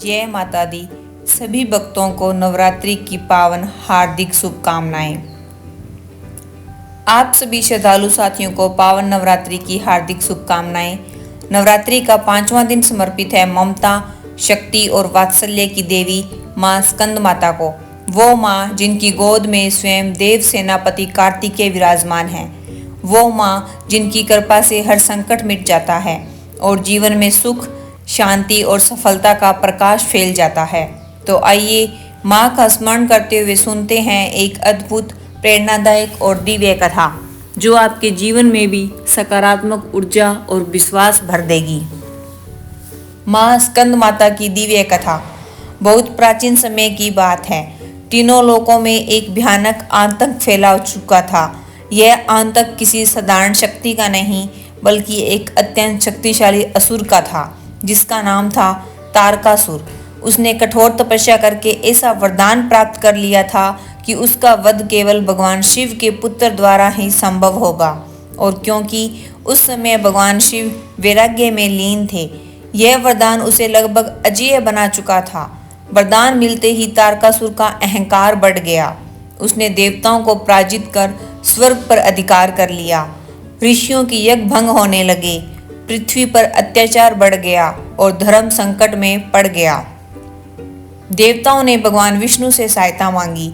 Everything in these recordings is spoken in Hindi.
जय माता दी। सभी भक्तों को नवरात्रि की पावन हार्दिक शुभकामनाएं। आप सभी श्रद्धालु साथियों को पावन नवरात्रि की हार्दिक शुभकामनाएं। नवरात्रि का 5वां दिन समर्पित है ममता, शक्ति और वात्सल्य की देवी मां स्कंद माता को। वो मां जिनकी गोद में स्वयं देव सेनापति कार्तिकेय विराजमान हैं। वो मां जिनकी कृपा से हर संकट मिट जाता है और जीवन में सुख, शांति और सफलता का प्रकाश फैल जाता है। तो आइए मां का स्मरण करते हुए सुनते हैं एक अद्भुत, प्रेरणादायक और दिव्य कथा जो आपके जीवन में भी सकारात्मक ऊर्जा और विश्वास भर देगी। मां स्कंद माता की दिव्य कथा बहुत प्राचीन समय की बात है। तीनों लोकों में एक भयानक आतंक फैला चुका था। यह आतंक किसी साधारण शक्ति का नहीं बल्कि एक अत्यंत शक्तिशाली असुर का था जिसका नाम था तारकासुर। उसने कठोर तपस्या करके ऐसा वरदान प्राप्त कर लिया था कि उसका वध केवल भगवान शिव के पुत्र द्वारा ही संभव होगा। और क्योंकि उस समय भगवान शिव वैराग्य में लीन थे, यह वरदान उसे लगभग अजेय बना चुका था। वरदान मिलते ही तारकासुर का अहंकार बढ़ गया। उसने देवताओं को पराजित कर स्वर्ग पर अधिकार कर लिया। ऋषियों की यज्ञ भंग होने लगे, पृथ्वी पर अत्याचार बढ़ गया और धर्म संकट में पड़ गया। देवताओं ने भगवान विष्णु से सहायता मांगी।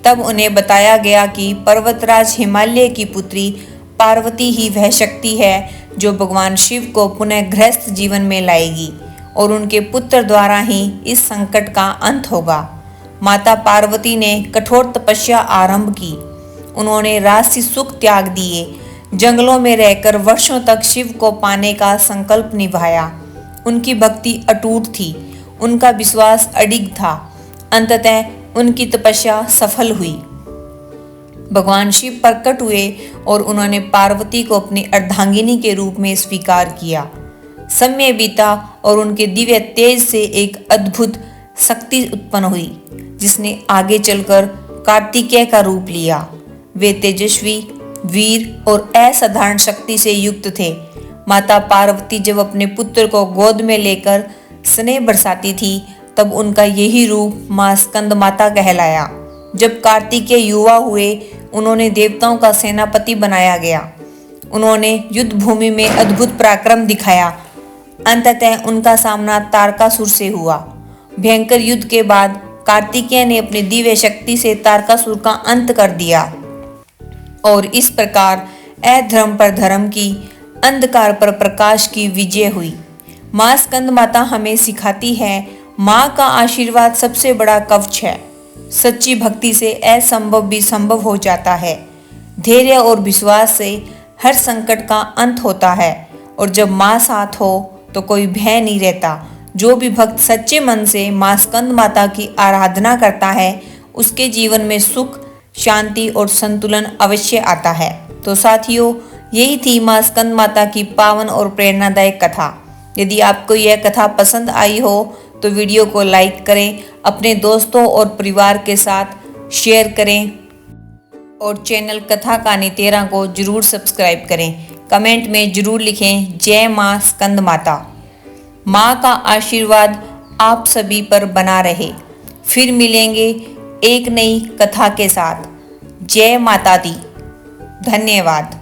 तब उन्हें बताया गया कि पर्वतराज हिमालय की पुत्री पार्वती ही वह शक्ति है जो भगवान शिव को पुनः गृहस्थ जीवन में लाएगी और उनके पुत्र द्वारा ही इस संकट का अंत होगा। माता पार्वती ने कठोर तपस्या आरंभ की। उन्होंने राजसी सुख त्याग दिए, जंगलों में रहकर वर्षों तक शिव को पाने का संकल्प निभाया। उनकी भक्ति अटूट थी, उनका विश्वास अडिग था। अंततः उनकी तपस्या सफल हुई। भगवान शिव प्रकट हुए और उन्होंने पार्वती को अपनी अर्धांगिनी के रूप में स्वीकार किया। समय बीता और उनके दिव्य तेज से एक अद्भुत शक्ति उत्पन्न हुई जिसने आगे चलकर कार्तिकेय का रूप लिया। वे तेजस्वी, वीर और असाधारण शक्ति से युक्त थे। माता पार्वती जब अपने पुत्र को गोद में लेकर स्नेह बरसाती थी तब उनका यही रूप मां स्कंद माता कहलाया। जब कार्तिकेय युवा हुए, उन्होंने देवताओं का सेनापति बनाया गया। उन्होंने युद्ध भूमि में अद्भुत पराक्रम दिखाया। अंततः उनका सामना तारकासुर से हुआ। भयंकर युद्ध के बाद कार्तिकेय ने अपनी दिव्य शक्ति से तारकासुर का अंत कर दिया और इस प्रकार अधर्म पर धर्म की, अंधकार पर प्रकाश की विजय हुई। मां स्कंद माता हमें सिखाती है, मां का आशीर्वाद सबसे बड़ा कवच है। सच्ची भक्ति से असंभव भी संभव हो जाता है। धैर्य और विश्वास से हर संकट का अंत होता है और जब मां साथ हो तो कोई भय नहीं रहता। जो भी भक्त सच्चे मन से मां स्कंद माता की आराधना करता है उसके जीवन में सुख, शांति और संतुलन अवश्य आता है। तो साथियों, यही थी मां स्कंद माता की पावन और प्रेरणादायक कथा। यदि आपको यह कथा पसंद आई हो तो वीडियो को लाइक करें, अपने दोस्तों और परिवार के साथ शेयर करें और चैनल कथा कहानी 13 को जरूर सब्सक्राइब करें। कमेंट में जरूर लिखें जय मां स्कंद माता। मां का आशीर्वाद आप सभी पर बना रहे। फिर मिलेंगे एक नई कथा के साथ। जय माता दी। धन्यवाद।